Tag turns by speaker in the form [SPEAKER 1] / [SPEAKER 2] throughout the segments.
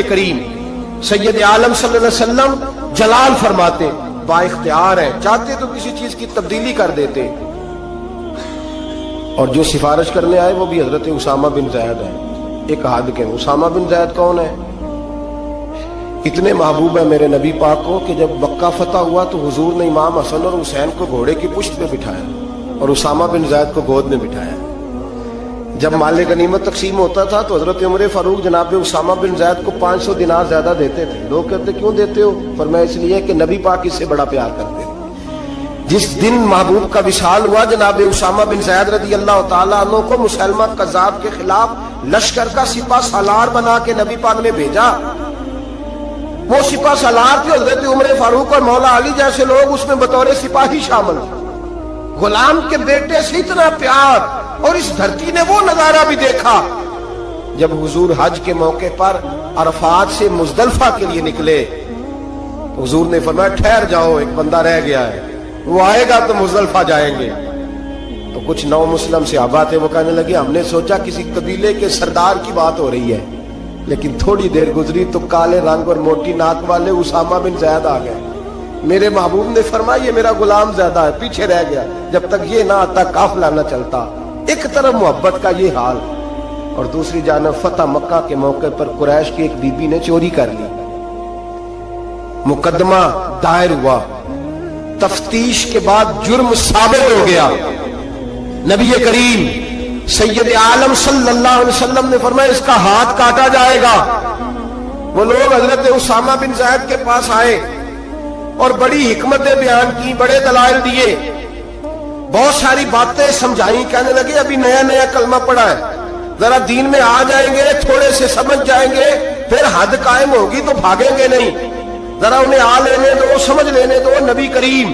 [SPEAKER 1] کریم سید عالم صلی اللہ علیہ وسلم جلال فرماتے، با اختیار ہیں، چاہتے تو کسی چیز کی تبدیلی کر دیتے. اور جو سفارش کرنے آئے وہ بھی حضرت اسامہ بن زید ہیں. ایک حد کے اسامہ بن زید کون ہے؟ اتنے محبوب ہے میرے نبی پاک کو کہ جب مکہ فتح ہوا تو حضور نے امام حسن اور حسین کو گھوڑے کی پشت پہ بٹھایا اور اسامہ بن زید کو گود میں بٹھایا. جب مال غنیمت تقسیم ہوتا تھا تو حضرت عمر فاروق جناب اسامہ بن زید کو 500 دینار زیادہ دیتے تھے. لوگ کہتے کیوں دیتے ہو؟ فرمایا اس لیے کہ نبی پاک اس سے بڑا پیار کرتے تھے. جس دن محبوب کا وصال ہوا جناب اسامہ بن زید رضی اللہ تعالیٰ عنہ کو مسلمہ کذاب کے خلاف لشکر کا سپہ سالار بنا کے نبی پاک نے بھیجا. وہ سپہ سالار تھے حضرت عمر فاروق اور مولا علی جیسے لوگ اس میں بطور سپاہی شامل تھے. غلام کے بیٹے سے اتنا پیار. اور اس دھرتی نے وہ نظارہ بھی دیکھا جب حضور حج کے موقع پر عرفات سے مزدلفہ کے لیے نکلے. حضور نے فرمایا ٹھہر جاؤ، ایک بندہ رہ گیا ہے، وہ آئے گا تو مزدلفہ جائیں گے. تو کچھ نو مسلم صحابہ تھے، وہ کہنے لگے ہم نے سوچا کسی قبیلے کے سردار کی بات ہو رہی ہے. لیکن تھوڑی دیر گزری تو کالے رنگ اور موٹی ناک والے اسامہ بن زید آ گئے. میرے محبوب نے فرمایا یہ میرا غلام زیادہ ہے، پیچھے رہ گیا. جب تک یہ نہ آتا قافلہ نہ چلتا. ایک طرف محبت کا یہ حال اور دوسری جانب فتح مکہ کے موقع پر قریش کی ایک بی بی نے چوری کر لی. مقدمہ دائر ہوا، تفتیش کے بعد جرم ثابت ہو گیا. نبی کریم سید عالم صلی اللہ علیہ وسلم نے فرمایا اس کا ہاتھ کاٹا جائے گا. وہ لوگ حضرت اسامہ بن زید کے پاس آئے اور بڑی حکمتیں بیان کی، بڑے دلائل دیے، بہت ساری باتیں سمجھائیں. کہنے لگے ابھی نیا نیا کلمہ پڑھا ہے، ذرا دین میں آ جائیں گے، تھوڑے سے سمجھ جائیں گے، پھر حد قائم ہوگی تو بھاگیں گے نہیں. ذرا انہیں آ لینے دو، سمجھ لینے دو. نبی کریم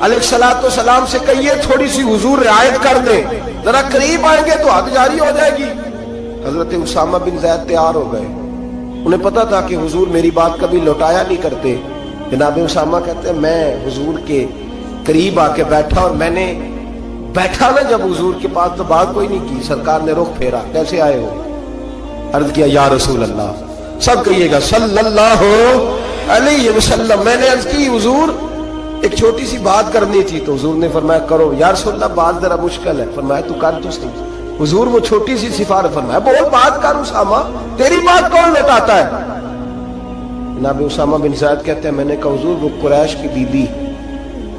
[SPEAKER 1] علیہ الصلوۃ والسلام سے کہیے تھوڑی سی حضور رعایت کر دیں، ذرا قریب آئیں گے تو حد جاری ہو جائے گی. حضرت اسامہ بن زید تیار ہو گئے. انہیں پتا تھا کہ حضور میری بات کبھی لوٹایا نہیں کرتے. جناب اسامہ کہتے ہیں میں حضور کے قریب آ کے بیٹھا اور میں نے بیٹھا نا جب حضور کے پاس تو بات کوئی نہیں کی. سرکار نے رخ پھیرا، کیسے آئے ہو؟ عرض کیا یا رسول اللہ. سب کہیے گا صلی اللہ علیہ وسلم. میں نے عرض کی حضور ایک چھوٹی سی بات کرنی تھی. تو حضور نے فرمایا کرو. یا رسول اللہ بات ذرا مشکل ہے. فرمایا تو کر تو صحیح. حضور وہ چھوٹی سی سفارش. فرمایا بول بات کر اسامہ، تیری بات کون لوٹاتا ہے؟ جناب اسامہ بن زید کہتے ہیں میں نے کہا حضور وہ قریش کی بی بی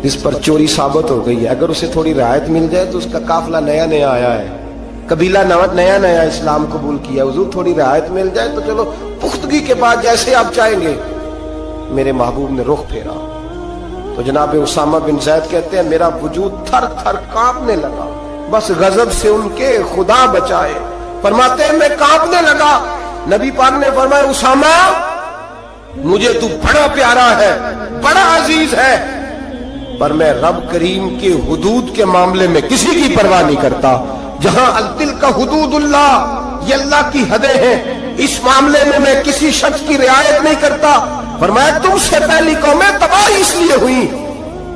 [SPEAKER 1] جس پر چوری ثابت ہو گئی ہے، اگر اسے تھوڑی رعایت مل جائے تو اس کا قافلہ نیا نیا آیا ہے، قبیلہ نیا نیا اسلام قبول کیا. حضور تھوڑی رعایت مل جائے تو چلو پختگی کے بعد جیسے آپ چاہیں گے. میرے محبوب نے رخ پھیرا تو جناب اسامہ بن زید کہتے ہیں میرا وجود تھر تھر کانپنے لگا، بس غضب سے ان کے خدا بچائے. فرماتے ہیں میں کانپنے لگا. نبی پاک نے فرمایا اسامہ مجھے تو بڑا پیارا ہے، بڑا عزیز ہے، پر میں رب کریم کے حدود کے معاملے میں کسی کی پرواہ نہیں کرتا. جہاں تلک حدود اللہ، یہ اللہ کی حدیں ہیں، اس معاملے میں کسی شخص کی رعایت نہیں کرتا. فرمایا تم سے پہلی قومیں تباہ اس لیے ہوئی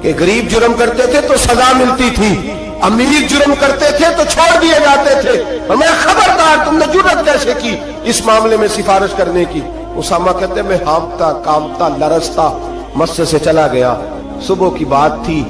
[SPEAKER 1] کہ غریب جرم کرتے تھے تو سزا ملتی تھی، امیر جرم کرتے تھے تو چھوڑ دیے جاتے تھے. فرمایا خبردار تم نے جرأت کیسے کی اس معاملے میں سفارش کرنے کی؟ اسامہ کہتے میں ہانپتا کانپتا لرزتا مسجد سے چلا گیا. صبح کی بات تھی،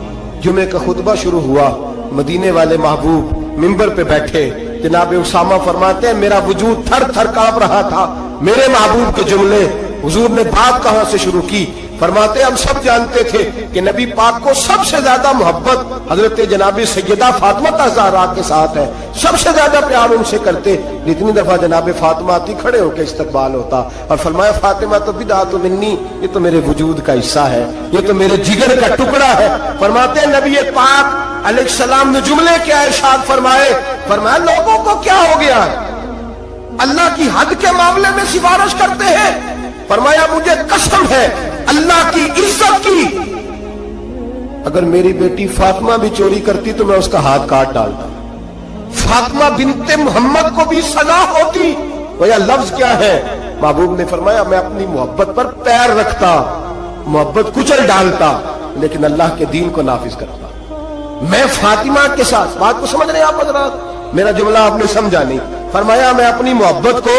[SPEAKER 1] جمعے کا خطبہ شروع ہوا. مدینے والے محبوب منبر پہ بیٹھے. جناب اسامہ فرماتے ہیں میرا وجود تھر تھر کانپ رہا تھا. میرے محبوب کے جملے. حضور نے بات کہاں سے شروع کی؟ فرماتے ہیں ہم سب جانتے تھے کہ نبی پاک کو سب سے زیادہ محبت حضرت جناب سیدہ فاطمہ زہرا کے ساتھ ہے، سب سے زیادہ پیار ان سے کرتے. اتنی دفعہ جناب فاطمہ آتی کھڑے ہو کے استقبال ہوتا اور فرمایا فاطمہ تو بدعت منی، یہ تو میرے وجود کا حصہ ہے، یہ تو میرے جگر کا ٹکڑا ہے. فرماتے ہیں نبی پاک علیہ السلام نے جملے کیا ارشاد فرمائے؟ فرمایا لوگوں کو کیا ہو گیا ہے، اللہ کی حد کے معاملے میں سفارش کرتے ہیں. فرمایا مجھے قسم ہے اللہ کی عزت کی، اگر میری بیٹی فاطمہ بھی چوری کرتی تو میں اس کا ہاتھ کاٹ ڈالتا. فاطمہ بنت محمد کو بھی سزا ہوتی. وہ لفظ کیا ہے؟ محبوب نے فرمایا میں اپنی محبت پر پیر رکھتا، محبت کچل ڈالتا، لیکن اللہ کے دین کو نافذ کرتا. میں فاطمہ کے ساتھ، بات کو سمجھ رہے ہیں آپ حضرات؟ میرا جملہ آپ نے سمجھا نہیں. فرمایا میں اپنی محبت کو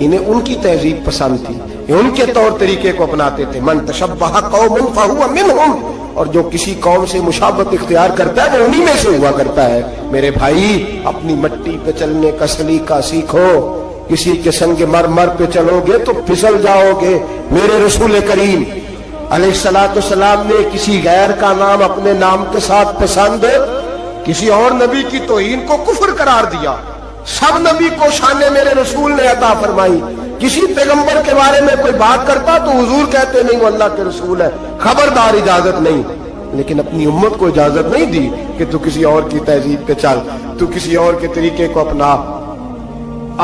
[SPEAKER 1] انہیں ان کی تہذیب پسند تھی، یہ ان کے طور طریقے کو اپناتے تھے۔ من تشبہ قوم فہو منہم، اور جو کسی قوم سے مشابہت اختیار کرتا ہے وہ انہی میں سے ہوا کرتا ہے۔ میرے بھائی اپنی مٹی پہ چلنے کا سلیقہ سیکھو، کسی کے سنگ مرمر پہ چلو گے تو پھسل جاؤ گے۔ میرے رسول کریم علیہ الصلوۃ والسلام نے کسی غیر کا نام اپنے نام کے ساتھ پسند، کسی اور نبی کی توہین کو کفر قرار دیا۔ سب نبی کو شان میرے رسول نے عطا فرمائی، کسی پیغمبر کے بارے میں کوئی بات کرتا تو حضور کہتے نہیں وہ اللہ کے رسول ہے، خبردار اجازت نہیں۔ لیکن اپنی امت کو اجازت نہیں دی کہ تو کسی اور کی تہذیب پہ چل، تو کسی اور کے طریقے کو اپنا۔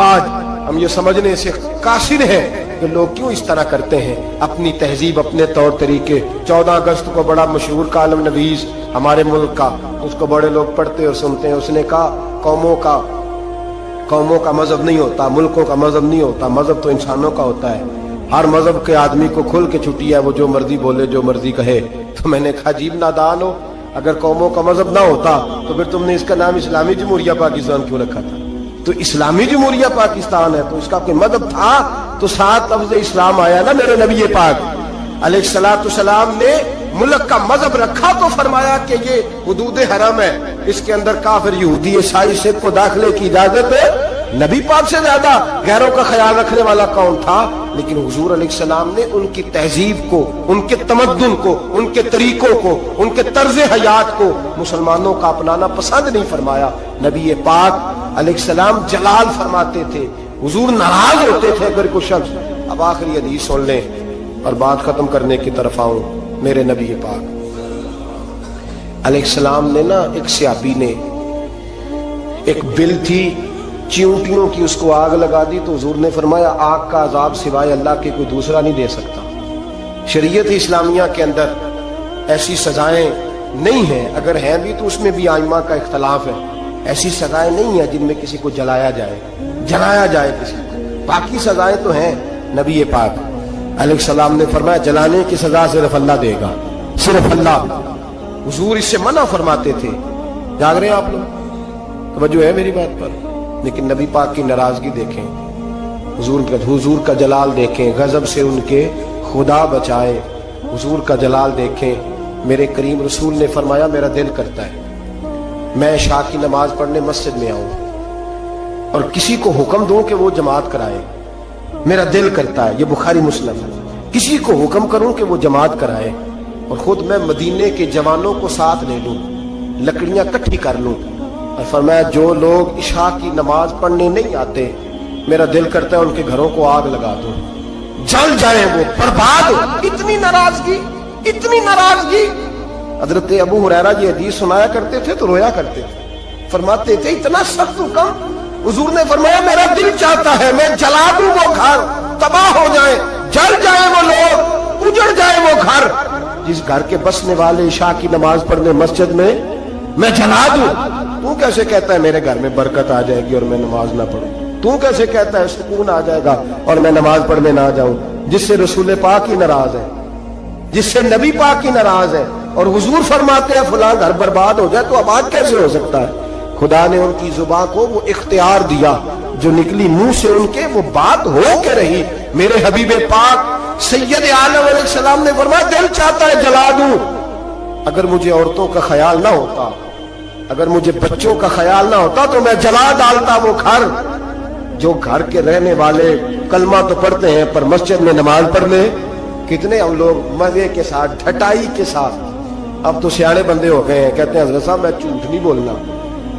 [SPEAKER 1] آج ہم یہ سمجھنے سے قاصر ہیں کہ لوگ کیوں اس طرح کرتے ہیں، اپنی تہذیب اپنے طور طریقے۔ 14 اگست کو بڑا مشہور کالم نویس ہمارے ملک کا، اس کو بڑے لوگ پڑھتے اور سنتے ہیں، اس نے کہا قوموں کا مذہب نہیں ہوتا، ملکوں کا مذہب نہیں ہوتا، مذہب تو انسانوں کا ہوتا ہے۔ ہر مذہب کے آدمی کو کھل کے چھٹی ہے، وہ جو مرضی بولے جو مرضی کہے۔ تو میں نے کہا عجیب نادان ہو، اگر قوموں کا مذہب نہ ہوتا تو پھر تم نے اس کا نام اسلامی جمہوریہ پاکستان کیوں رکھا تھا؟ تو اسلامی جمہوریہ پاکستان ہے تو اس کا کوئی مذہب تھا تو 7 لفظ اسلام آیا نا۔ میرے نبی پاک علیہ الصلوۃ والسلام نے ملک کا مذہب رکھا تو فرمایا کہ یہ حدود حرم ہے، اس کے اندر کافر یہودی عیسائی سکھ کو داخلے کی اجازت ہے۔ نبی پاک سے زیادہ غیروں کا خیال رکھنے والا کون تھا؟ لیکن حضور علیہ السلام نے ان کی تہذیب کو، ان کے تمدن کو، ان کے طریقوں کو، ان کے طرز حیات کو مسلمانوں کا اپنانا پسند نہیں فرمایا۔ نبی پاک علیہ السلام جلال فرماتے تھے، حضور ناراض ہوتے تھے اگر کوئی شخص۔ اب آخری حدیث سن لیں اور بات ختم کرنے کی طرف آؤں۔ میرے نبی پاک علیہ السلام نے نا، ایک صحابی نے ایک بل تھی چیونٹیوں کی، اس کو آگ لگا دی تو حضور نے فرمایا آگ کا عذاب سوائے اللہ کے کوئی دوسرا نہیں دے سکتا۔ شریعت اسلامیہ کے اندر ایسی سزائیں نہیں ہیں، اگر ہیں بھی تو اس میں بھی ائمہ کا اختلاف ہے۔ ایسی سزائیں نہیں ہیں جن میں کسی کو جلایا جائے کسی کو، باقی سزائیں تو ہیں۔ نبی پاک علیہ السلام نے فرمایا جلانے کی سزا صرف اللہ دے گا، صرف اللہ۔ حضور اس سے منع فرماتے تھے۔ جاگ رہے ہیں آپ لوگ؟ توجہ ہے میری بات پر؟ لیکن نبی پاک کی ناراضگی دیکھیں، حضور کا جلال دیکھیں، غضب سے ان کے خدا بچائے۔ حضور کا جلال دیکھیں، میرے کریم رسول نے فرمایا میرا دل کرتا ہے میں عشاء کی نماز پڑھنے مسجد میں آؤں اور کسی کو حکم دوں کہ وہ جماعت کرائے، میرا دل کرتا ہے۔ یہ بخاری مسلم ہے، کسی کو حکم کروں کہ وہ جماعت کرائے اور خود میں مدینے کے جوانوں کو ساتھ لے لوں، لکڑیاں کٹھی کر لوں۔ اور فرمایا جو لوگ عشاء کی نماز پڑھنے نہیں آتے میرا دل کرتا ہے ان کے گھروں کو آگ لگا دوں، جل جائیں، وہ برباد ہو۔ اتنی ناراضگی۔ حضرت ابو ہریرہ یہ حدیث سنایا کرتے تھے تو رویا کرتے تھے، فرماتے تھے اتنا سخت حکم۔ حضور نے فرمایا میرا دل چاہتا ہے میں جلا دوں وہ گھر، تباہ ہو جائیں، جل جائیں وہ لوگ، اجڑ جائے وہ گھر جس گھر کے بسنے والے عشاء کی نماز پڑھنے مسجد میں جلا دوں۔ تو کیسے کہتا ہے میرے گھر میں برکت آ جائے گی اور میں نماز نہ پڑھوں؟ تو کیسے کہتا ہے سکون آ جائے گا اور میں نماز پڑھنے نہ جاؤں؟ جس سے رسول پاک ہی ناراض ہے، جس سے نبی پاک ہی ناراض ہے، اور حضور فرماتے ہیں فلاں گھر برباد ہو جائے تو اب آج کیسے ہو سکتا ہے؟ خدا نے ان کی زبان کو وہ اختیار دیا، جو نکلی منہ سے ان کے وہ بات ہو کے رہی۔ میرے حبیب پاک سید عالم علیہ السلام نے فرمایا دل چاہتا ہے جلا دوں، اگر مجھے عورتوں کا خیال نہ ہوتا، اگر مجھے بچوں کا خیال نہ ہوتا تو میں جلا ڈالتا وہ گھر۔ جو گھر کے رہنے والے کلمہ تو پڑھتے ہیں پر مسجد میں نماز پڑھنے کتنے ہم لوگ مزے کے ساتھ، ڈھٹائی کے ساتھ۔ اب تو سیاڑے بندے ہو گئے ہیں، کہتے ہیں حضرت صاحب میں جھوٹ نہیں بولنا،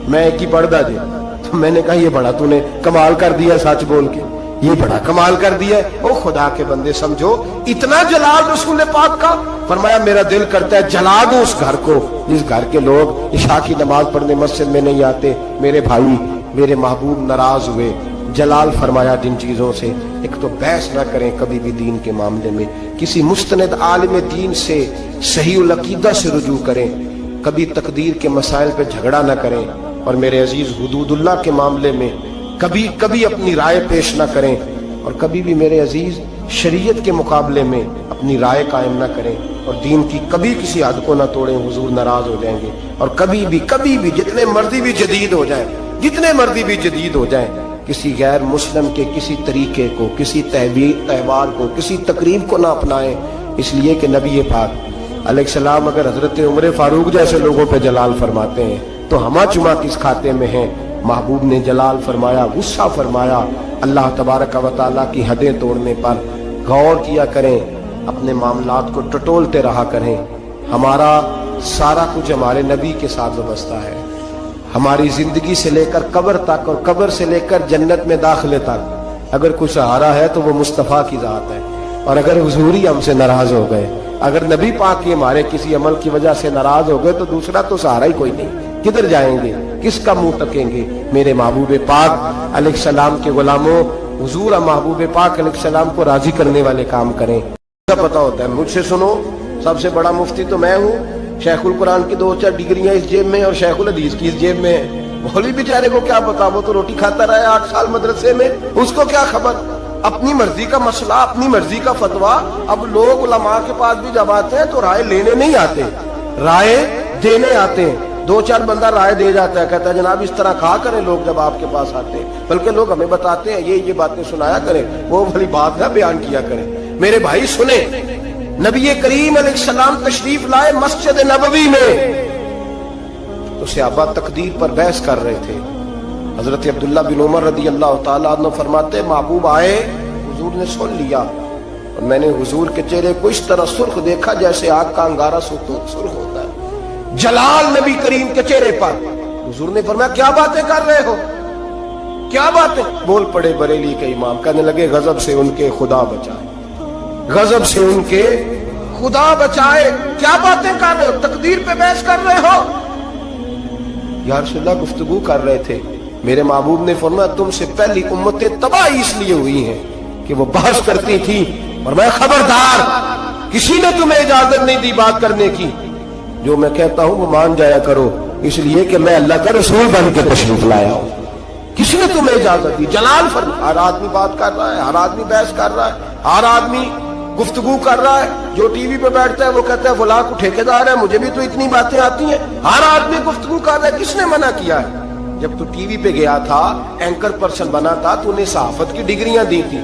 [SPEAKER 1] میں ایک ہی پڑھدا جی۔ تو میں نے کہا یہ بڑا تو نے کمال کر دیا سچ بول کے، یہ بڑا کمال کر دیا۔ او خدا کے بندے سمجھو اتنا جلال رسول پاک کا، فرمایا میرا دل کرتا ہے جلا دوں اس گھر کو جس گھر کے لوگ عشاء کی نماز پڑھنے مسجد میں نہیں آتے۔ میرے بھائی میرے محبوب ناراض ہوئے، جلال فرمایا جن چیزوں سے۔ ایک تو بحث نہ کریں کبھی بھی دین کے معاملے میں، کسی مستند عالم دین سے صحیح العقیدہ سے رجوع کریں، کبھی تقدیر کے مسائل پہ جھگڑا نہ کریں، اور میرے عزیز حدود اللہ کے معاملے میں کبھی اپنی رائے پیش نہ کریں، اور کبھی بھی میرے عزیز شریعت کے مقابلے میں اپنی رائے قائم نہ کریں، اور دین کی کبھی کسی حد کو نہ توڑیں، حضور ناراض ہو جائیں گے۔ اور کبھی بھی جتنے مرضی بھی جدید ہو جائیں، کسی غیر مسلم کے کسی طریقے کو، کسی تہوار کو، کسی تقریب کو نہ اپنائیں، اس لیے کہ نبی پاک علیہ السلام اگر حضرت عمر فاروق جیسے لوگوں پہ جلال فرماتے ہیں تو ہما چما کس کھاتے میں ہیں؟ محبوب نے جلال فرمایا، غصہ فرمایا۔ اللہ تبارک و تعالیٰ کی حدیں توڑنے پر غور کیا کریں، اپنے معاملات کو ٹٹولتے رہا کریں۔ ہمارا سارا کچھ ہمارے نبی کے ساتھ وابستہ ہے، ہماری زندگی سے لے کر قبر تک اور قبر سے لے کر جنت میں داخلے تک اگر کچھ سہارا ہے تو وہ مصطفیٰ کی ذات ہے۔ اور اگر حضور ہی ہم سے ناراض ہو گئے، اگر نبی پاک کی ہمارے کسی عمل کی وجہ سے ناراض ہو گئے تو دوسرا تو سہارا ہی کوئی نہیں، کدھر جائیں گے، کس کا منہ تکیں گے؟ میرے محبوب پاک علیہ السلام کے غلاموں، حضور محبوب پاک علیہ السلام کو راضی کرنے والے کام کریں۔ پتا ہوتا ہے، مجھ سے سنو، سب سے بڑا مفتی تو میں ہوں، شیخ القرآن کی 2-4 ڈگریاں اس جیب میں اور شیخ الحدیث کی اس جیب میں ہے۔ مولوی بیچارے کو کیا پتا، وہ تو روٹی کھاتا رہا ہے 8 سال مدرسے میں، اس کو کیا خبر؟ اپنی مرضی کا مسئلہ، اپنی مرضی کا فتویٰ۔ اب لوگ علماء کے پاس بھی جب آتے ہیں تو رائے لینے نہیں آتے، رائے دینے آتے ہیں۔ 2-4 بندہ رائے دے جاتا ہے، کہتا ہے جناب اس طرح کہا کریں لوگ جب آپ کے پاس آتے ہیں، بلکہ لوگ ہمیں بتاتے ہیں یہ باتیں سنایا کریں، وہ والی بات نہ بیان کیا کریں۔ میرے بھائی سنیں، نبی کریم علیہ السلام تشریف لائے مسجد نبوی میں تو صحابہ تقدیر پر بحث کر رہے تھے۔ حضرت عبداللہ بن عمر رضی اللہ تعالیٰ عنہ فرماتے محبوب آئے، حضور نے سن لیا اور میں نے حضور کے چہرے کو اس طرح سرخ دیکھا جیسے آگ کا انگارہ سرخ ہوتا ہے، جلال نبی کریم کے چہرے پر۔ حضور نے فرمایا کیا باتیں کر رہے ہو، کیا باتیں؟ بول پڑے بریلی کے امام، کہنے لگے غضب سے ان کے خدا بچائے، غضب سے ان کے خدا بچائے۔ کیا باتیں کر رہے ہو، تقدیر پہ بحث کر رہے ہو؟ یا رسول اللہ گفتگو کر رہے تھے۔ میرے محبوب نے فرمایا تم سے پہلی امتیں تباہی اس لیے ہوئی ہیں کہ وہ بحث کرتی تھی، اور میں خبردار کسی نے تمہیں اجازت نہیں دی بات کرنے کی، جو میں کہتا ہوں وہ مان جایا کرو، اس لیے کہ میں اللہ کا رسول بن کے تشریف لایا ہوں۔ کسی نے تمہیں اجازت دی؟ جلال فرما، ہر آدمی بات کر رہا ہے، ہر آدمی بحث کر رہا ہے، ہر آدمی گفتگو کر رہا ہے۔ جو ٹی وی پہ بیٹھتا ہے وہ کہتا ہے فلاں کو ٹھیکیدار ہے، مجھے بھی تو اتنی باتیں آتی ہیں۔ ہر آدمی گفتگو کر رہا ہے، کس نے منع کیا ہے؟ جب تو ٹی وی پہ گیا تھا، اینکر پرسن بنا تھا، تو نے صحافت کی ڈگریاں دی تھی،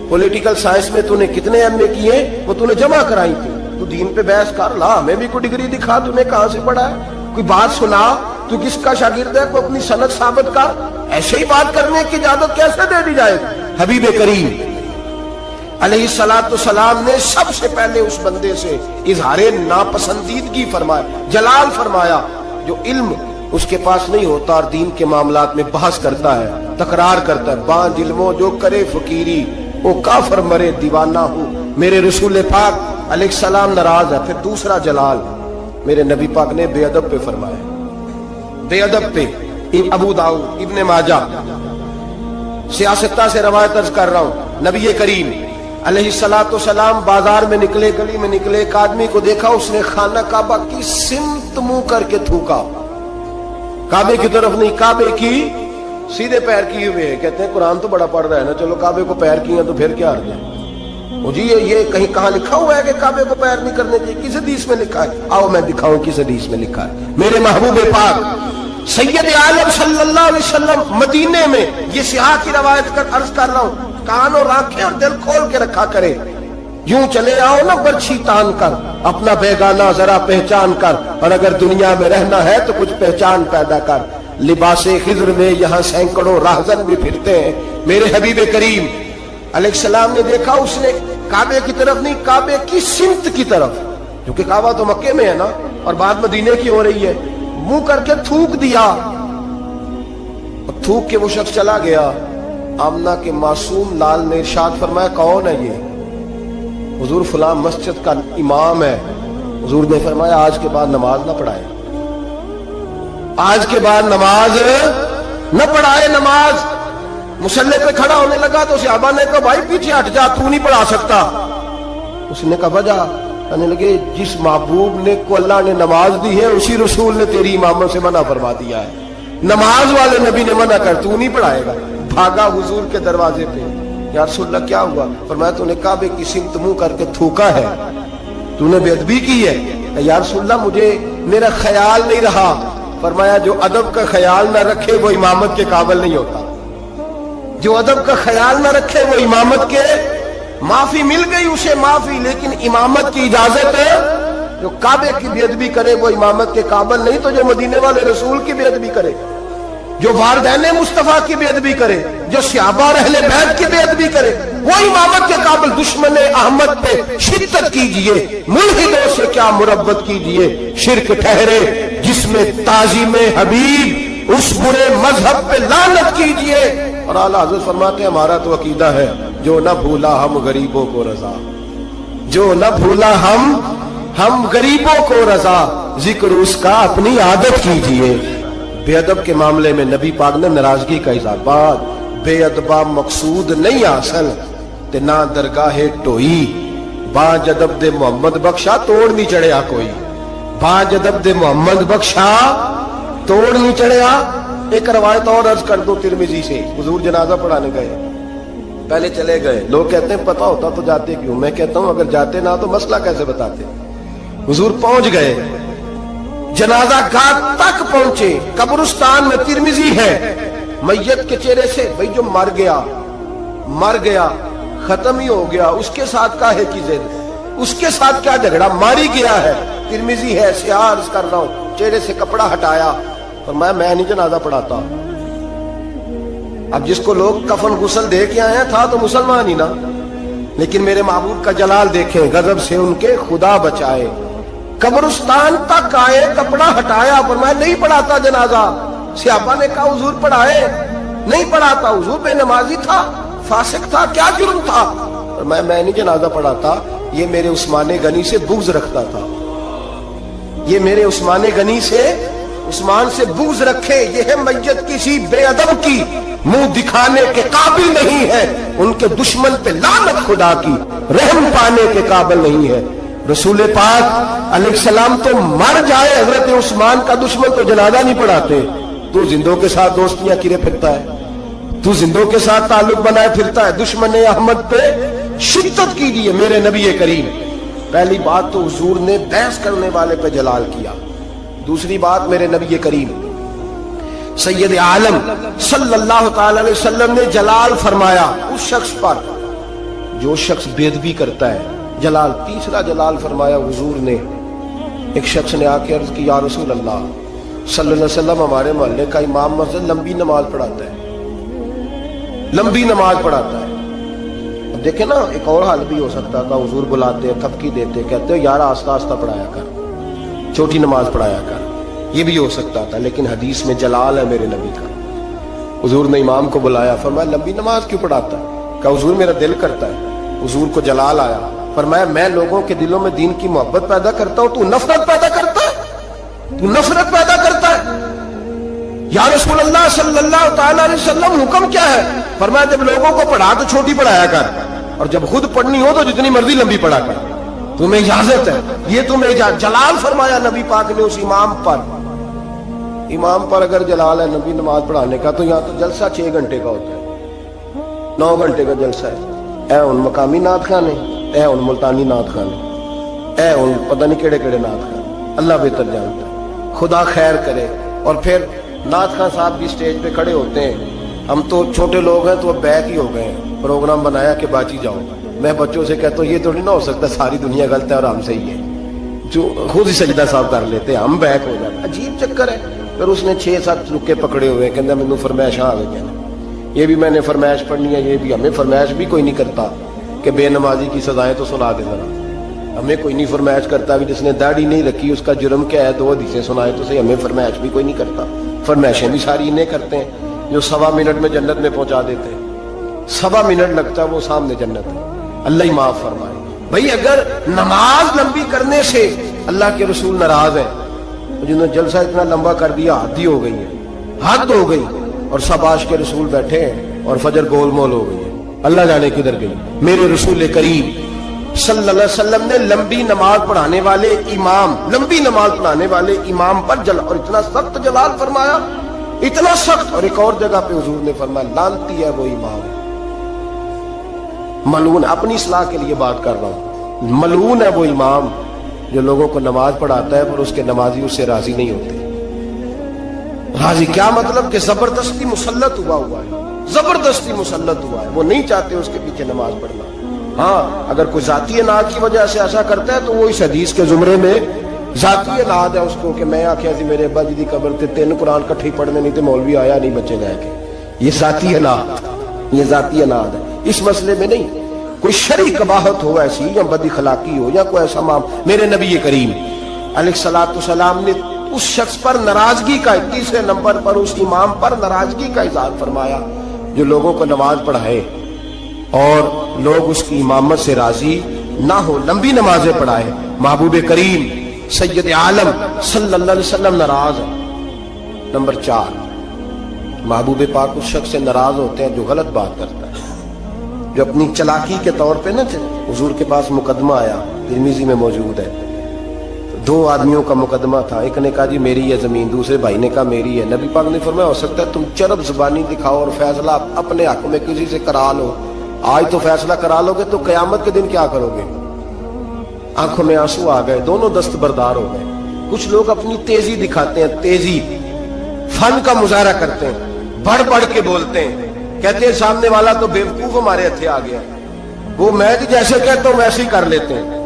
[SPEAKER 1] پولیٹیکل سائنس میں تو نے کتنے ایم اے کیے وہ تو نے جمع کرائی تھی۔ تو دین پہ بحث کر لا، ہمیں بھی کوئی ڈگری دکھا، تو نے کہاں سے پڑھا ہے؟ کوئی بات سنا، تو کس کا شاگرد ہے، کوئی اپنی سند ثابت کر۔ ایسے ہی بات کرنے کی اجازت کیسے دے دی جائے؟ حبیب کریم علیہ السلام نے سب سے پہلے اس بندے سے اظہار ناپسندیدگی فرمایا، جلال فرمایا، جو علم اس کے پاس نہیں ہوتا اور دین کے معاملات میں بحث کرتا ہے، تکرار کرتا ہے، باندھ علموں جو کرے فقیری وہ کافر مرے دیوانہ ہو۔ میرے رسول پاک علیہ السلام ناراض ہے۔ پھر دوسرا جلال میرے نبی پاک نے بے ادب پہ فرمایا، بے ادب پہ۔ ابو داؤد، ابن ماجہ، سیاستہ سے روایت عرض کر رہا ہوں، نبی کریم علیہ السلام بازار میں نکلے، گلی میں نکلے، ایک آدمی کو دیکھا، اس نے خانہ کعبہ کی سمت منہ کر کے تھوکا، کعبے کی طرف نہیں، کعبے کی سیدھے پیر کیے ہوئے۔ کہتے ہیں قرآن تو بڑا پڑھ رہا ہے نا، چلو کعبے کو پیر کیے تو پھر کیا حرج ہے؟ جی یہ کہیں کہاں لکھا ہوا ہے کہ کعبے کو پیر نہیں کرنے چاہیے؟ کس حدیث میں لکھا ہے؟ آؤ میں دکھاؤں کس حدیث میں لکھا ہے۔ میرے محبوب پاک سید عالم صلی اللہ علیہ وسلم مدینے میں، یہ سیاح کی روایت کر عرض کر رہا ہوں، کان اور آنکھیں اور دل کھول کے رکھا کرے۔ یوں چلے آؤ نا برچھی تان کر، اپنا بیگانہ ذرا پہچان کر، اور اگر دنیا میں رہنا ہے تو کچھ پہچان پیدا کر۔ لباس خضر میں یہاں سینکڑوں راہزن بھی پھرتے ہیں۔ میرے حبیب کریم علیہ السلام نے دیکھا، اس نے کعبے کی طرف نہیں، کعبے کی سمت کی طرف، کیونکہ کعبہ تو مکے میں ہے نا اور بات مدینے کی ہو رہی ہے، منہ کر کے تھوک دیا، اور تھوک کے وہ شخص چلا گیا۔ آمنہ کے معصوم لال نے ارشاد فرمایا کون ہے یہ؟ حضور فلاں مسجد کا امام ہے۔ حضور نے فرمایا آج کے بعد نماز نہ پڑھائے، آج کے بعد نماز نہ پڑھائے۔ نماز مصلی پہ کھڑا ہونے لگا تو صحابہ نے کہا بھائی پیچھے ہٹ جا، تو نہیں پڑھا سکتا۔ اس نے کہا وجہ؟ کہنے لگے جس محبوب نے کو اللہ نے نماز دی ہے اسی رسول نے تیری امامت سے منع فرما دیا ہے، نماز والے نبی نے منع کر، تو نہیں پڑھائے گا۔ بھاگا حضور کے دروازے پہ، یا رسول اللہ کیا ہوا؟ فرمایا تو نے کعبے کی سمت منہ کر کے تھوکا ہے، تو نے بے ادبی کی ہے۔ یا رسول اللہ مجھے میرا خیال نہیں رہا۔ فرمایا جو ادب کا خیال نہ رکھے وہ امامت کے قابل نہیں ہوتا۔ جو ادب کا خیال نہ رکھے وہ امامت کے معافی مل گئی اسے معافی، لیکن امامت کی اجازت ہے۔ جو کعبے کی بے ادبی کرے وہ امامت کے قابل نہیں، تو جو مدینے والے رسول کی بے ادبی کرے، جو والدین مصطفیٰ کی بے ادبی کرے، جو صحابہ اور اہل بیت کی بے ادبی کرے، وہ امامت کے قابل۔ دشمن احمد پہ شدت کیجئے، ملحدوں سے کیا مربت کیجئے، شرک ٹھہرے جس میں تعظیم حبیب، اس برے مذہب پہ لعنت کیجئے۔ اور اعلیٰ حضرت فرماتے ہیں ہمارا تو عقیدہ ہے جو نہ بھولا ہم غریبوں کو رضا، جو نہ بھولا ہم غریبوں کو رضا، ذکر اس کا اپنی عادت کیجئے۔ بے ادب کے معاملے میں نبی پاک نے ناراضگی کا اظہار، بات بے ادبا مقصود نہیں اصل تے نہ درگاہ ٹوئی، باج ادب دے محمد بخشا توڑ نہیں چڑھیا کوئی، باج ادب دے محمد بخشا توڑ نہیں چڑھیا۔ ایک روایت اور عرض کر دو ترمذی سے، حضور جنازہ پڑھانے گئے، پہلے چلے گئے، لوگ کہتے ہیں پتہ ہوتا تو جاتے کیوں، میں کہتا ہوں اگر جاتے نہ تو مسئلہ کیسے بتاتے۔ حضور پہنچ گئے، جنازہ گاہ تک پہنچے، قبرستان میں ترمذی ہے، میت کے چہرے سے بھئی جو مر گیا ختم ہی ہو گیا، اس کے ساتھ کاہے کی ضد، اس کے ساتھ کیا جھگڑا، ماری گیا ہے، ترمذی ہے، سیاہ عرض کر رہا ہوں، چہرے سے کپڑا ہٹایا، فرمایا میں نہیں جنازہ پڑھاتا۔ اب جس کو لوگ کفن غسل دے کے آئے ہیں تھا تو مسلمان ہی نا، لیکن میرے محبوب کا جلال دیکھیں، غضب سے ان کے خدا بچائے، قبرستان تک آئے، کپڑا ہٹایا، فرمایا نہیں پڑھاتا جنازہ۔ صحابہ نے کہا حضور پڑھائے، نہیں پڑھاتا، حضور بے نمازی تھا، فاسق تھا، کیا جرم تھا؟ فرمایا میں نہیں جنازہ پڑھاتا، یہ میرے عثمان غنی سے بغض رکھتا تھا، یہ میرے عثمان غنی سے، عثمان سے بغض رکھے، یہ ہے میت کسی بے ادب کی منہ دکھانے کے قابل نہیں ہے، ان کے دشمن پہ لعنت خدا کی، رحم پانے کے قابل نہیں ہے۔ رسول پاک علیہ السلام تو مر جائے، حضرت عثمان کا دشمن تو جنازہ نہیں پڑھاتے، تو زندوں کے ساتھ دوستیاں کرے پھرتا ہے، تو زندوں کے ساتھ تعلق بنائے پھرتا ہے، دشمن احمد پہ شدت کیجیے میرے نبی کریم۔ پہلی بات تو حضور نے بحث کرنے والے پہ جلال کیا، دوسری بات میرے نبی کریم سید عالم صلی اللہ تعالی علیہ وسلم نے جلال فرمایا اس شخص پر جو شخص بے ادبی کرتا ہے، جلال۔ تیسرا جلال فرمایا حضور نے، ایک شخص نے آ کے عرض کی یا رسول اللہ صلی اللہ علیہ وسلم، ہمارے محلے کا امام مسجد لمبی نماز پڑھاتا ہے، لمبی نماز پڑھاتا ہے۔ اب دیکھیں نا، ایک اور حال بھی ہو سکتا تھا، حضور بلاتے ہیں، تھپکی دیتے، کہتے ہیں یار آہستہ آہستہ پڑھایا کر، چھوٹی نماز پڑھایا کر، یہ بھی ہو سکتا تھا، لیکن حدیث میں جلال ہے میرے نبی کا۔ حضور نے امام کو بلایا، فرمایا لمبی نماز کیوں پڑھاتا ہے؟ کہا حضور میرا دل کرتا ہے۔ حضور کو جلال آیا، فرمایا میں لوگوں کے دلوں میں دین کی محبت پیدا کرتا ہوں، تو نفرت پیدا کرتا ہے، تو نفرت پیدا کرتا ہے۔ یا رسول اللہ صلی اللہ تعالی علیہ وسلم حکم کیا ہے؟ فرمایا جب لوگوں کو پڑھا تو چھوٹی پڑھایا کر، اور جب خود پڑھنی ہو تو جتنی مرضی لمبی پڑھا کر، تمہیں اجازت ہے، یہ تمہیں جلال فرمایا نبی پاک نے اس امام پر۔ امام پر اگر جلال ہے نبی نماز پڑھانے کا، تو یہاں تو جلسہ 6 گھنٹے کا ہوتا ہے، 9 گھنٹے کا جلسہ ہے، اے ان مقامی نعت خانے، اے ان ملتانی نعت خانے، اے ان پتہ نہیں کیڑے کیڑے نعت خانے، اللہ بہتر جانتا ہے، خدا خیر کرے۔ اور پھر نعت خان صاحب بھی سٹیج پہ کھڑے ہوتے ہیں، ہم تو چھوٹے لوگ ہیں تو بیک ہی ہو گئے ہیں، پروگرام بنایا کہ باجی جاؤ، میں بچوں سے کہتا ہوں یہ تو نہیں نہ ہو سکتا ساری دنیا غلط ہے اور ہم صحیح ہے، جو خود ہی سجدہ صاحب کر لیتے ہیں، ہم بیک ہو جاتے، عجیب چکر ہے۔ پھر اس نے 6-7 رکے پکڑے ہوئے ہیں، کہنا مینوں فرمائش آ گئی، یہ بھی میں نے فرمائش پڑھنی ہے، یہ بھی ہمیں فرمائش بھی کوئی نہیں کرتا کہ بے نمازی کی سزائیں تو سنا دے ذرا، ہمیں کوئی نہیں فرمائش کرتا کہ جس نے داڑھی نہیں رکھی اس کا جرم کیا ہے، 2 حدیثیں سنائے تو صحیح، ہمیں فرمائش بھی کوئی نہیں کرتا۔ فرمائشیں بھی ساری انہیں کرتے ہیں جو 1.25 منٹ میں جنت میں پہنچا دیتے ہیں، 1.25 منٹ لگتا ہے وہ سامنے جنت ہے، اللہ ہی معاف فرمائے۔ بھئی اگر نماز لمبی کرنے سے اللہ کے رسول ناراض ہیں، جنہوں نے جلسہ اتنا لمبا کر دیا، حد ہی ہو گئی ہے، حد ہو گئی، اور سب عاشق کے رسول بیٹھے ہیں اور فجر گول مول ہو گئی ہے، اللہ جانے کدھر گئی۔ میرے رسول کریم صلی اللہ علیہ وسلم نے لمبی نماز پڑھانے والے امام، لمبی نماز پڑھانے والے امام پر اور اتنا سخت جلال فرمایا، اتنا سخت۔ اور ایک اور جگہ پہ حضور نے فرمایا لعنتی ہے وہ امام، ملعون، اپنی اصلاح کے لیے بات کر رہا ہوں، ملعون ہے وہ امام جو لوگوں کو نماز پڑھاتا ہے پر اس کے نمازی اس سے راضی نہیں ہوتے۔ راضی کیا مطلب کہ زبردستی مسلط ہوا ہے، زبردستی مسلط ہوا ہے، وہ نہیں چاہتے اس کے پیچھے نماز پڑھنا۔ ہاں اگر کوئی ذاتی اناد کی وجہ سے ایسا کرتا ہے تو وہ اس حدیث کے زمرے میں ذاتی اناد ہے اس کو، کہ میں آخیا سی میرے ابا جی دی قبر تے 3 قرآن کٹھے پڑھنے نہیں تے مولوی آیا نہیں بچے گئے کے، یہ ذاتی اناد، یہ ذاتی اناد ہے۔ اس مسئلے میں نہیں، کوئی شرعی قباحت ہو ایسی یا بد اخلاقی ہو یا کوئی ایسا میرے نبی کریم علیہ الصلوۃ والسلام نے اس شخص پر ناراضگی کا، تیسرے نمبر پر اس امام پر ناراضگی کا اظہار فرمایا جو لوگوں کو نماز پڑھائے اور لوگ اس کی امامت سے راضی نہ ہو، لمبی نمازیں پڑھائے۔ محبوب کریم سید عالم صلی اللہ علیہ وسلم ناراض ہے۔ نمبر 4، محبوب پاک اس شخص سے ناراض ہوتے ہیں جو غلط بات کرتا ہے، جو اپنی چلاکی کے طور پہ نہ حضور کے پاس مقدمہ آیا، ترمذی میں موجود ہے، 2 آدمیوں کا مقدمہ تھا، ایک نے کہا جی میری ہے زمین، دوسرے بھائی نے کہا میری ہے۔ نبی پاک نے فرمایا ہو سکتا ہے تم چرب زبانی دکھاؤ اور فیصلہ اپنے حق میں کسی سے کرا لو، آج تو فیصلہ کرا لو گے تو قیامت کے دن کیا کرو گے؟ آنکھوں میں آنسو آ گئے، دونوں دستبردار ہو گئے۔ کچھ لوگ اپنی تیزی دکھاتے ہیں، تیزی فن کا مظاہرہ کرتے ہیں، بڑھ بڑھ کے بولتے ہیں، کہتے ہیں سامنے والا تو بیوقوف ہمارے ہتھے آ گیا، وہ میں جیسے کہتا ہوں ویسے ہی کر لیتے ہیں۔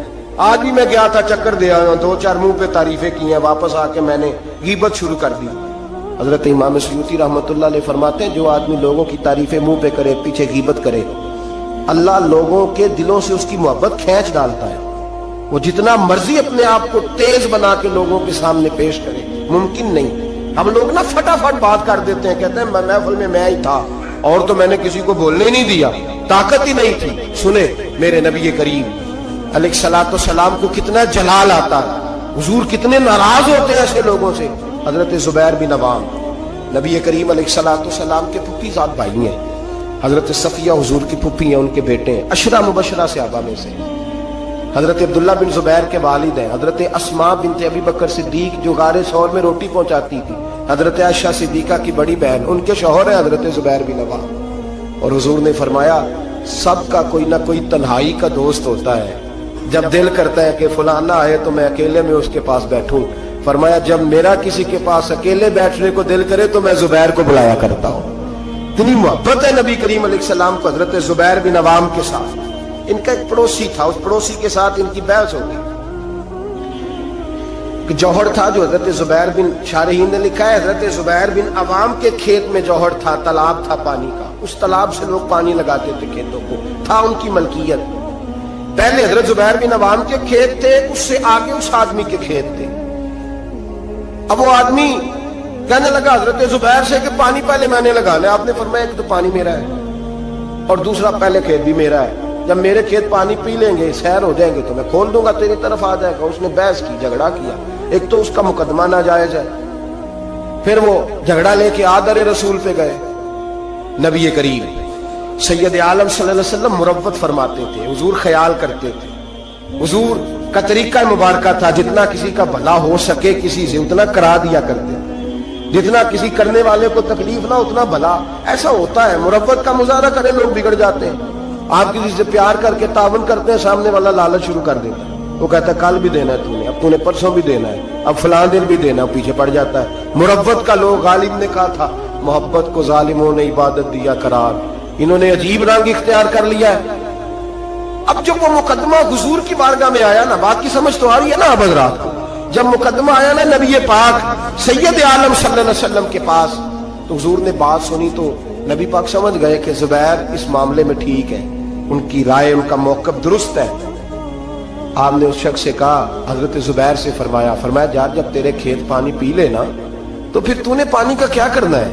[SPEAKER 1] آج بھی میں گیا تھا چکر دے آیا ہوں، 2-4 منہ پہ تعریفیں کی ہیں، واپس آ کے میں نے غیبت شروع کر دی۔ حضرت امام سیوطی رحمۃ اللہ علیہ فرماتے ہیں جو آدمی لوگوں کی تعریفیں منہ پہ کرے، پیچھے غیبت کرے، اللہ لوگوں کے دلوں سے اس کی محبت کھینچ ڈالتا ہے۔ وہ جتنا مرضی اپنے آپ کو تیز بنا کے لوگوں کے سامنے پیش کرے، ممکن نہیں۔ ہم لوگ نا فٹافٹ بات کر دیتے ہیں، کہتے ہیں محفل میں ہی تھا اور تو میں نے کسی کو بولنے نہیں دیا، طاقت ہی نہیں تھی۔ سنے میرے نبی کریم علیہ الصلوۃ والسلام کو کتنا جلال آتا ہے، حضور کتنے ناراض ہوتے ہیں ایسے لوگوں سے۔ حضرت زبیر بن عوام نبی کریم علیہ الصلوۃ والسلام کے پھوپھی زاد بھائی ہیں، حضرت صفیہ حضور کی پھوپھی ہیں، ان کے بیٹے ہیں، عشرہ مبشرہ صحابہ میں سے۔ حضرت عبداللہ بن زبیر کے والد ہیں، حضرت اسماء بنت ابی بکر صدیق جو غار ثور میں روٹی پہنچاتی تھی، حضرت عائشہ صدیقہ کی بڑی بہن، ان کے شوہر ہیں حضرت زبیر بن عوام۔ اور حضور نے فرمایا سب کا کوئی نہ کوئی تنہائی کا دوست ہوتا ہے، جب دل کرتا ہے کہ فلاں نہ آئے تو میں اکیلے میں اس کے پاس بیٹھوں، فرمایا جب میرا کسی کے پاس اکیلے بیٹھنے کو دل کرے تو میں زبیر کو بلایا کرتا ہوں۔ اتنی محبت ہے نبی کریم علیہ السلام کو حضرت زبیر بن عوام کے ساتھ۔ ان کا ایک پڑوسی تھا، اس پڑوسی کے ساتھ ان کی بحث ہو گئی کہ جوہر تھا جو حضرت زبیر بن، شارحین نے لکھا ہے حضرت زبیر بن عوام کے کھیت میں جوہر تھا، تالاب تھا پانی کا، اس تالاب سے لوگ پانی لگاتے تھے کھیتوں کو، تھا ان کی ملکیت۔ پہلے حضرت زبیر بن عوام کے کھیت تھے، اس سے آگے اس آدمی کے کھیت تھے۔ اب وہ آدمی کہنے لگا حضرت زبیر سے کہ پانی پہلے میں نے لگانا ہے۔ آپ نے فرمایا کہ تو پانی میرا ہے اور دوسرا پہلے کھیت بھی میرا ہے، جب میرے کھیت پانی پی لیں گے، سیر ہو جائیں گے تو میں کھول دوں گا، تیری طرف آ جائے گا۔ اس نے بحث کی، جھگڑا کیا، ایک تو اس کا مقدمہ ناجائز ہے، پھر وہ جھگڑا لے کے آدر رسول پہ گئے۔ نبی کریم سید عالم صلی اللہ علیہ وسلم مروت فرماتے تھے، حضور خیال کرتے تھے، حضور کا طریقہ مبارکہ تھا جتنا کسی کا بھلا ہو سکے کسی سے اتنا کرا دیا کرتے، جتنا کسی کرنے والے کو تکلیف نہ اتنا بھلا۔ ایسا ہوتا ہے، مروت کا مظاہرہ کرے لوگ بگڑ جاتے ہیں۔ آپ کسی سے پیار کر کے تعاون کرتے ہیں، سامنے والا لالچ شروع کر دیتا ہے، وہ کہتا ہے کل بھی دینا ہے تو نے، اب تو نے پرسوں بھی دینا ہے، اب فلاں دن بھی دینا، پیچھے پڑ جاتا ہے۔ مروت کا لوگ، غالب نے کہا تھا محبت کو ظالموں نے عبادت دیا قرار، انہوں نے عجیب رنگ اختیار کر لیا ہے۔ اب جب وہ مقدمہ حضور کی بارگاہ میں آیا نا، بات کی سمجھ تو آ رہی ہے نا اب حضرات، جب مقدمہ آیا نا نبی پاک سید عالم صلی اللہ علیہ وسلم کے پاس، تو حضور نے بات سنی تو نبی پاک سمجھ گئے کہ زبیر اس معاملے میں ٹھیک ہے، ان کی رائے، ان کا موقف درست ہے۔ آپ نے اس شخص سے کہا، حضرت زبیر سے فرمایا یار جب تیرے کھیت پانی پی لے نا تو پھر تو نے پانی کا کیا کرنا ہے،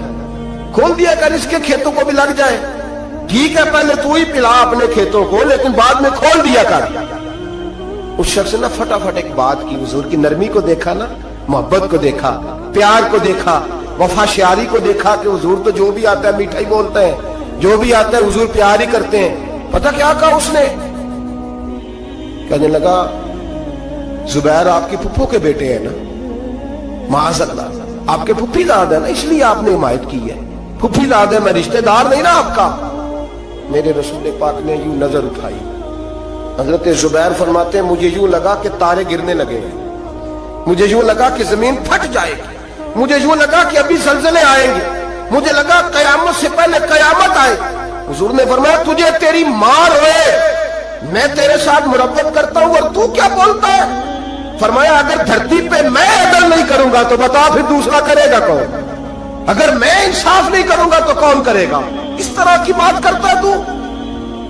[SPEAKER 1] کھول دیا کر، اس کے کھیتوں کو بھی لگ جائے، ٹھیک ہے پہلے تو ہی پلا اپنے کھیتوں کو لیکن بعد میں کھول دیا کر۔ اس شخص نے فٹافٹ ایک بات کی، حضور کی نرمی کو دیکھا نا، محبت کو دیکھا، پیار کو دیکھا، وفا شیاری کو دیکھا کہ حضور تو جو بھی آتا ہے میٹھا ہی بولتے ہیں، جو بھی آتا ہے حضور پیار ہی کرتے ہیں۔ پتہ کیا کہا اس نے؟ کہنے لگا زبیر آپ کی پھپھو کے بیٹے ہیں نا، معاذ اللہ آپ کے پھپھی داد ہے نا، اس لیے آپ نے حمایت کی ہے، پھپھی داد ہے، میں رشتہ دار نہیں نا آپ کا۔ میرے رسول پاک نے یوں نظر اٹھائی، حضرت زبیر فرماتے ہیں مجھے یوں لگا کہ تارے گرنے لگے ہیں، مجھے یوں لگا کہ زمین پھٹ جائے گی، مجھے یوں لگا کہ ابھی زلزلے آئیں گے، مجھے لگا قیامت سے پہلے قیامت آئے؟ حضور نے فرمایا تجھے تیری ماں روئے میں تیرے ساتھ مربت کرتا ہوں اور تو کیا بولتا ہے؟ فرمایا اگر دھرتی پہ میں عدل نہیں کروں گا تو بتا پھر دوسرا کرے گا کون؟ اگر میں انصاف نہیں کروں گا تو کون کرے گا؟ اس طرح کی بات کرتا ہے تو؟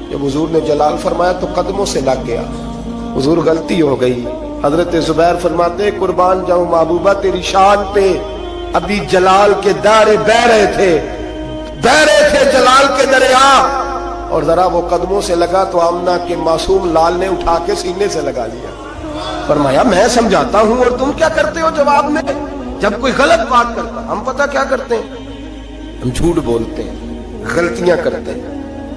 [SPEAKER 1] جب حضور نے جلال فرمایا تو قدموں سے لگ گیا. حضور غلطی ہو گئی. حضرت زبیر فرماتے قربان جاؤں محبوبہ تیری شان پہ ابھی جلال کے دارے بہ رہے تھے جلال کے دریا، اور ذرا وہ قدموں سے لگا تو آمنہ کے معصوم لال نے اٹھا کے سینے سے لگا لیا. فرمایا میں سمجھاتا ہوں اور تم کیا کرتے ہو جواب میں؟ جب کوئی غلط بات کرتا ہم پتہ کیا کرتے ہیں؟ ہم جھوٹ بولتے ہیں، غلطیاں کرتے ہیں.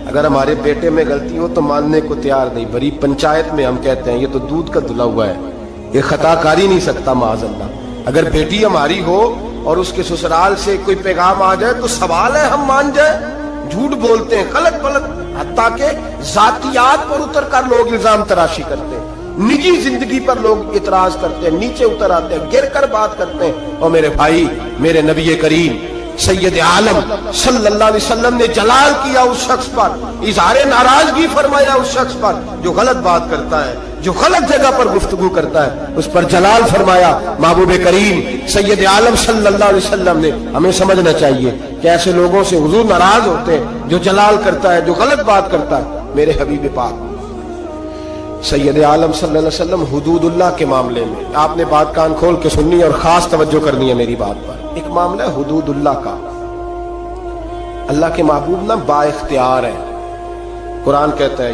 [SPEAKER 1] اگر ہمارے بیٹے میں غلطی ہو تو ماننے کو تیار نہیں. بڑی پنچایت میں ہم کہتے ہیں یہ تو دودھ کا دھلا ہوا ہے، یہ خطا کر ہی نہیں سکتا معاذ اللہ. اگر بیٹی ہماری ہو اور اس کے سسرال سے کوئی پیغام آ جائے تو سوال ہے ہم مان جائیں؟ جھوٹ بولتے ہیں، غلط غلط، حتیٰ کہ ذاتیات پر اتر کر لوگ الزام تراشی کرتے ہیں، نجی زندگی پر لوگ اعتراض کرتے ہیں، نیچے اتر آتے ہیں، گر کر بات کرتے ہیں. اور میرے بھائی، میرے نبی کریم سید عالم صلی اللہ علیہ وسلم نے جلال کیا اس شخص پر، اظہار ناراضگی فرمایا اس شخص پر جو غلط بات کرتا ہے، جو غلط جگہ پر گفتگو کرتا ہے، اس پر جلال فرمایا. محبوب کریم سید عالم صلی اللہ علیہ وسلم نے ہمیں سمجھنا چاہیے کہ ایسے لوگوں سے حضور ناراض ہوتے ہیں جو جلال کرتا ہے، جو غلط بات کرتا ہے. میرے حبیب پاک سید عالم صلی اللہ علیہ وسلم حدود اللہ کے معاملے میں آپ نے بات کان کھول کے سننی اور خاص توجہ کرنی ہے میری بات پر. ایک معاملہ ہے حدود اللہ کا. اللہ کے محبوب نا با اختیار ہے. قرآن کہتا ہے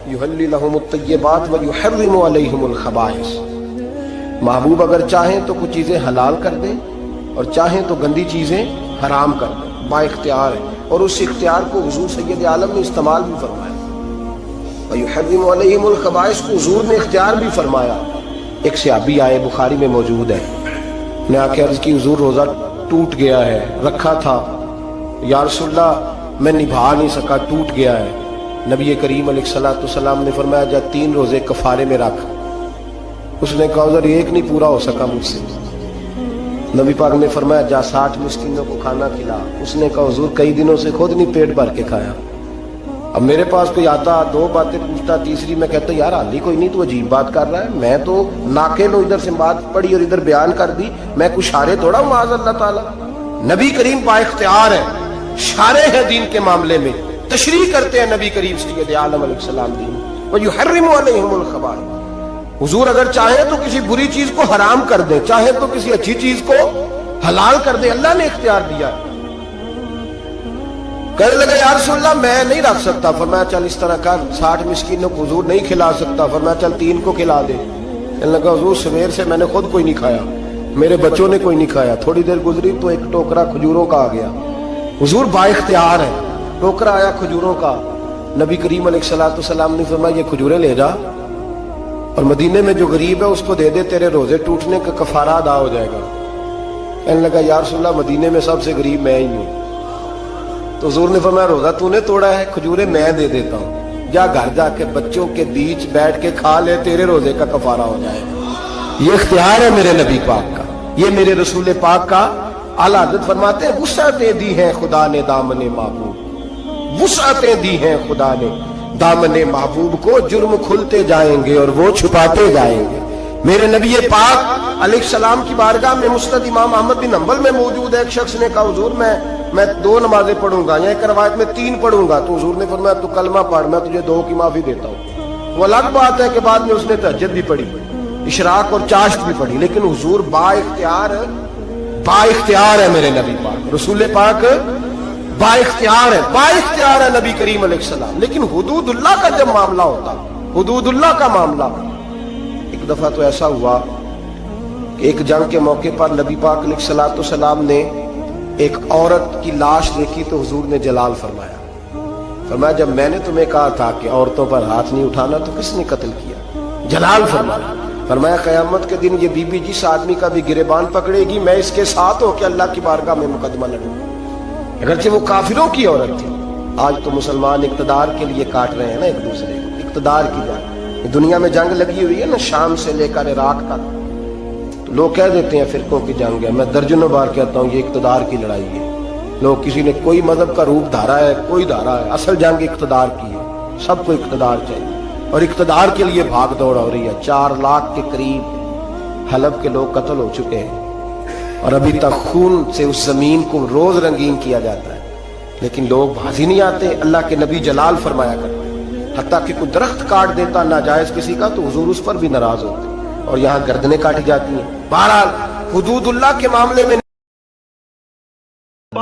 [SPEAKER 1] یحلی لہم الطیبات ویحرم علیہم الخبائث. محبوب اگر چاہیں تو کچھ چیزیں حلال کر دیں اور چاہیں تو گندی چیزیں حرام کر دیں. با اختیار ہے، اور اس اختیار کو حضور سید عالم نے استعمال بھی فرمایا. وَيُحَرِّمُ عَلَيْهِمُ الْخَبَائِثَ کو حضور نے اختیار بھی فرمایا. ایک صحابی آئے، بخاری میں موجود ہے، نے آ کے عرض کی حضور روزہ ٹوٹ گیا ہے، رکھا تھا یا رسول اللہ میں نبھا نہیں سکا، ٹوٹ گیا ہے. نبی کریم علیہ الصلوۃ والسلام نے فرمایا جا 3 روزے کفارے میں رکھ. اس نے کہا حضور ایک نہیں پورا ہو سکا مجھ سے. نبی پاک نے فرمایا جا 60 مسکینوں کو کھانا کھلا. اس نے کہا حضور کئی دنوں سے خود نہیں پیٹ بھر کے کھایا. اب میرے پاس کوئی آتا 2 باتیں پوچھتا، تیسری میں کہتا یار حالی کوئی نہیں، تو عجیب بات کر رہا ہے، میں تو ناقل ہوں، ادھر سے بات پڑھی اور ادھر بیان کر دی، میں کچھ شارع تھوڑا ہوں معاذ اللہ تعالیٰ. نبی کریم با اختیار ہے، شارع ہے دین کے معاملے میں، تشریح کرتے ہیں نبی کریم سید عالم علیہ السلام دین. وَيُحَرِّمُ عَلَيْهِمُ الْخَبَائِثَ. حضور اگر چاہیں تو کسی بری چیز کو حرام کر دیں، چاہیں تو کسی اچھی چیز کو حلال کر دیں. اللہ نے اختیار دیا. کہنے لگا یا رسول اللہ میں نہیں رکھ سکتا. فرمایا چل اس طرح کر، 60 مسکینوں کو حضور نہیں کھلا سکتا. فرمایا چل 3 کو کھلا دے. کہنے لگا حضور سویر سے میں نے خود کوئی نہیں کھایا، میرے بچوں نے کوئی نہیں کھایا. تھوڑی دیر گزری تو ایک ٹوکرا کھجوروں کا آ گیا. حضور با اختیار ہے. ٹوکرا آیا کھجوروں کا. نبی کریم علیہ الصلوۃ والسلام نے فرمایا یہ کھجوریں لے جا اور مدینے میں جو غریب ہے اس کو دے دے، تیرے روزے ٹوٹنے کا کفارہ ادا ہو جائے گا. کہنے لگا یا رسول اللہ مدینے میں سب سے غریب میں ہی ہوں. تو حضور نے فرمایا روزہ تو نے توڑا ہے، کھجوریں میں دے دیتا ہوں، جا گھر جا کے بچوں کے بیچ بیٹھ کے کھا لے، تیرے روزے کا کفارہ ہو جائے گا. یہ اختیار ہے میرے نبی پاک کا، یہ میرے رسول پاک کا. اعلیٰ حضرت فرماتے ہیں وسعتیں دی ہیں خدا نے دامن محبوب، وسعتیں دی ہیں خدا نے دامن محبوب کو، جرم کھلتے جائیں گے اور وہ چھپاتے جائیں گے. میرے نبی پاک علیہ السلام کی بارگاہ میں مسند امام احمد بن حنبل میں موجود ہے. ایک شخص نے کہا حضور میں 2 نمازیں پڑھوں گا، یا ایک روایت میں 3 پڑھوں گا. تو حضور نے فرمایا تو کلمہ پڑھ، میں تجھے 2 کی معافی دیتا ہوں. وہ الگ بات ہے کہ بعد میں اس نے تہجد بھی پڑھی، اشراق اور چاشت بھی پڑھی، لیکن حضور با اختیار ہے میرے نبی پاک. رسول پاک با اختیار ہے نبی کریم علیہ السلام. لیکن حدود اللہ کا جب معاملہ ہوتا، حدود اللہ کا معاملہ، ایک دفعہ تو ایسا ہوا کہ ایک جنگ کے موقع پر نبی پاک علیہ الصلوۃ والسلام نے ایک عورت کی لاش دیکھی تو حضور نے جلال فرمایا. فرمایا جب میں نے تمہیں کہا تھا کہ عورتوں پر ہاتھ نہیں اٹھانا تو کس نے قتل کیا؟ جلال فرمایا. فرمایا قیامت کے دن یہ بی بی جس آدمی کا بھی گریبان پکڑے گی میں اس کے ساتھ ہو کے اللہ کی بارگاہ میں مقدمہ لڑوں گا، اگرچہ وہ کافروں کی عورت تھی. آج تو مسلمان اقتدار کے لیے کاٹ رہے ہیں نا ایک دوسرے کو، اقتدار کی جنگ. دنیا میں جنگ لگی ہوئی ہے نا، شام سے لے کر عراق تک. تو لوگ کہہ دیتے ہیں فرقوں کی جنگ ہے، میں درجنوں بار کہتا ہوں یہ اقتدار کی لڑائی ہے. لوگ کسی نے کوئی مذہب کا روپ دھارا ہے، کوئی دھارا ہے، اصل جنگ اقتدار کی ہے، سب کو اقتدار چاہیے اور اقتدار کے لیے بھاگ دوڑ ہو رہی ہے۔ 4 لاکھ کے قریب حلب کے لوگ قتل ہو چکے ہیں اور ابھی تک خون سے اس زمین کو روز رنگین کیا جاتا ہے، لیکن لوگ بھاز ہی نہیں آتے۔ اللہ کے نبی جلال فرمایا کرتے حتیٰ کہ کوئی درخت کاٹ دیتا ناجائز کسی کا تو حضور اس پر بھی ناراض ہوتے، اور یہاں گردنیں کاٹی جاتی ہیں۔ بہرحال حدود اللہ کے معاملے میں